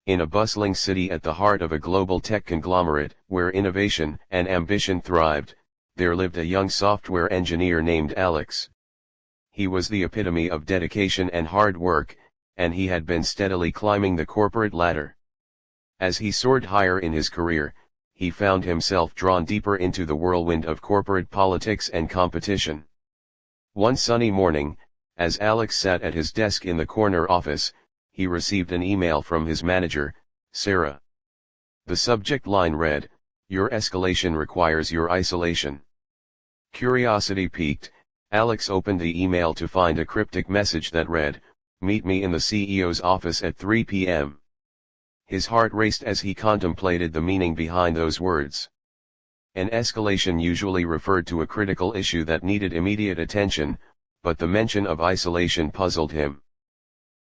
In a bustling city at the heart of a global tech conglomerate, where innovation and ambition thrived, there lived a young software engineer named Alex. He was the epitome of dedication and hard work, and he had been steadily climbing the corporate ladder. As he soared higher in his career, he found himself drawn deeper into the whirlwind of corporate politics and competition. One sunny morning, as Alex sat at his desk in the corner office, he received an email from his manager, Sarah. The subject line read, "Your escalation requires your isolation." Curiosity piqued, Alex opened the email to find a cryptic message that read, "Meet me in the CEO's office at 3 p.m. His heart raced as he contemplated the meaning behind those words. An escalation usually referred to a critical issue that needed immediate attention, but the mention of isolation puzzled him.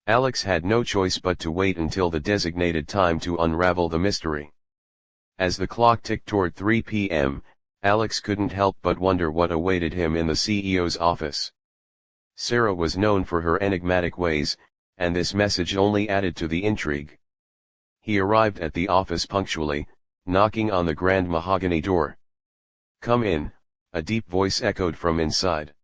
Alex had no choice but to wait until the designated time to unravel the mystery. As the clock ticked toward 3 p.m., Alex couldn't help but wonder what awaited him in the CEO's office. Sarah was known for her enigmatic ways, and this message only added to the intrigue. He arrived at the office punctually, knocking on the grand mahogany door. "Come in," a deep voice echoed from inside.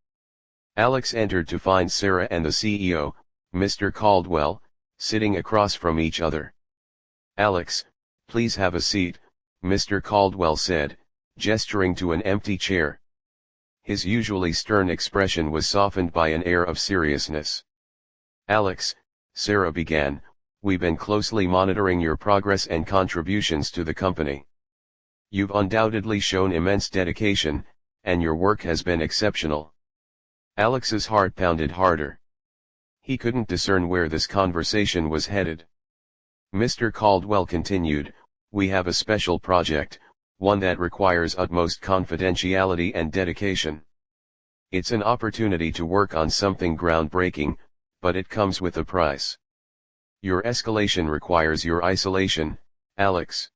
Alex entered to find Sarah and the CEO, Mr. Caldwell, sitting across from each other. "Alex, please have a seat," Mr. Caldwell said, gesturing to an empty chair. His usually stern expression was softened by an air of seriousness. "Alex," Sarah began, "we've been closely monitoring your progress and contributions to the company. You've undoubtedly shown immense dedication, and your work has been exceptional." Alex's heart pounded harder. He couldn't discern where this conversation was headed. Mr. Caldwell continued, "We have a special project, one that requires utmost confidentiality and dedication. It's an opportunity to work on something groundbreaking, but it comes with a price. Your escalation requires your isolation, Alex."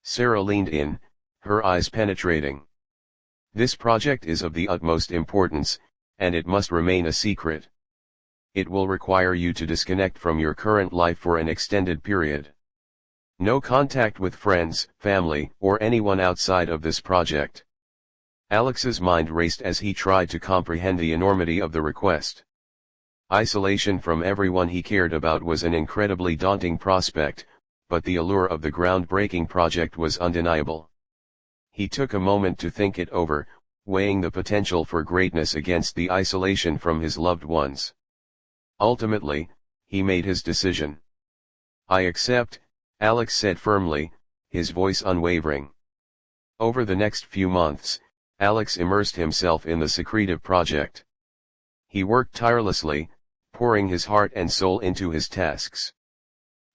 Sarah leaned in, her eyes penetrating. "This project is of the utmost importance, and it must remain a secret. It will require you to disconnect from your current life for an extended period. No contact with friends, family, or anyone outside of this project." Alex's mind raced as he tried to comprehend the enormity of the request. Isolation from everyone he cared about was an incredibly daunting prospect, but the allure of the groundbreaking project was undeniable. He took a moment to think it over, weighing the potential for greatness against the isolation from his loved ones. Ultimately, he made his decision. "I accept," Alex said firmly, his voice unwavering. Over the next few months, Alex immersed himself in the secretive project. He worked tirelessly, pouring his heart and soul into his tasks.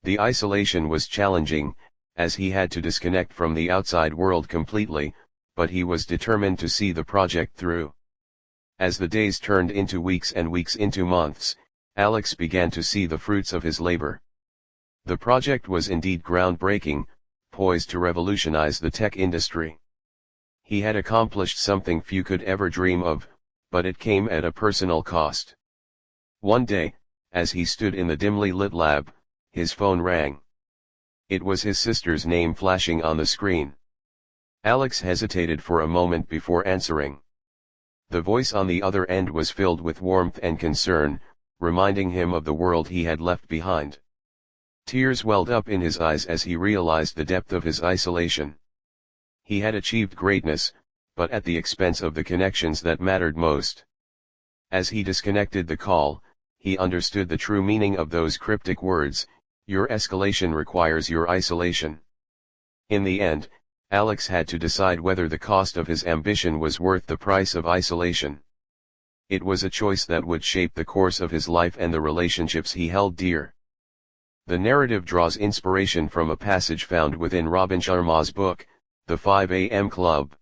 The isolation was challenging, as he had to disconnect from the outside world completely, but he was determined to see the project through. As the days turned into weeks and weeks into months, Alex began to see the fruits of his labor. The project was indeed groundbreaking, poised to revolutionize the tech industry. He had accomplished something few could ever dream of, but it came at a personal cost. One day, as he stood in the dimly lit lab, his phone rang. It was his sister's name flashing on the screen. Alex hesitated for a moment before answering. The voice on the other end was filled with warmth and concern, reminding him of the world he had left behind. Tears welled up in his eyes as he realized the depth of his isolation. He had achieved greatness, but at the expense of the connections that mattered most. As he disconnected the call, he understood the true meaning of those cryptic words, "Your escalation requires your isolation." In the end, Alex had to decide whether the cost of his ambition was worth the price of isolation. It was a choice that would shape the course of his life and the relationships he held dear. The narrative draws inspiration from a passage found within Robin Sharma's book, The 5 a.m. Club.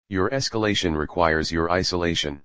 Your escalation requires your isolation.